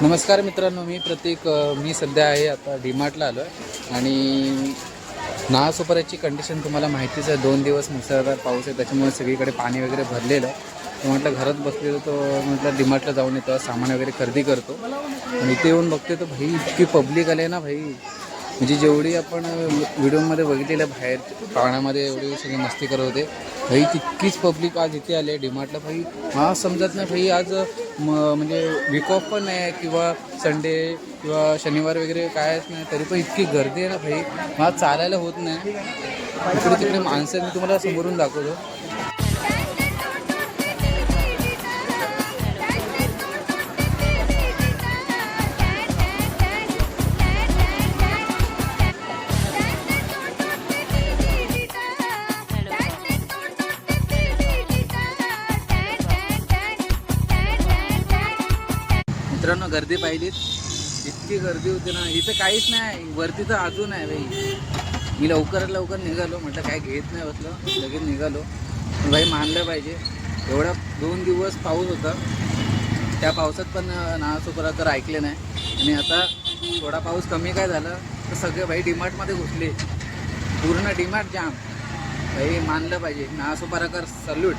नमस्कार मित्रांनो, मी प्रतीक. मी सध्या आहे आता डीमार्टला आलो आहे आणि नाहसोपाऱ्याची कंडिशन तुम्हाला माहितीच आहे. 2 दिवस मुसळधार पाऊस आहे, त्याच्यामुळे सगळीकडे पाणी वगैरे भरलेलं. तर म्हटलं घरात बसलेलो तो म्हटलं डीमार्टला जाऊन येतो, सामान वगैरे खरेदी करतो. आणि इथे येऊन बघते तर भाई इतकी पब्लिक आले ना भाई, म्हणजे जेवढी आपण व्हिडिओमध्ये बघितलेलं बाहेर पाण्यामध्ये एवढी सगळी मस्ती करत होते भाई, तितकीच पब्लिक आज इथे आले डीमार्टला. भाई मला समजत नाही भाई, आज म्हणजे वीक ऑफ पण नाही किंवा संडे किंवा शनिवार वगैरे कायच नाही, तरी पण इतकी गर्दी आहे ना भाई, मला चालायला होत नाही. इकडे तिकडे माणसं मी तुम्हाला समोरून दाखवतो. मित्रांनो, गर्दी पाहिलीत, इतकी गर्दी होती ना. इथं काहीच नाही, वरती तर अजून आहे भाई. मी लवकर निघालो, म्हटलं काय घेत नाही बसलं, लगेच निघालो. पण भाई मानलं पाहिजे, एवढा 2 दिवस पाऊस होता, त्या पावसात पण नाहसोपारा तर ऐकले नाही. आणि आता थोडा पाऊस कमी काय झालं तर सगळे भाई डीमार्टमध्ये घुसले, पूर्ण डीमार्ट जाम. भाई मानलं पाहिजे, नाहसोपाराकर सल्यूट.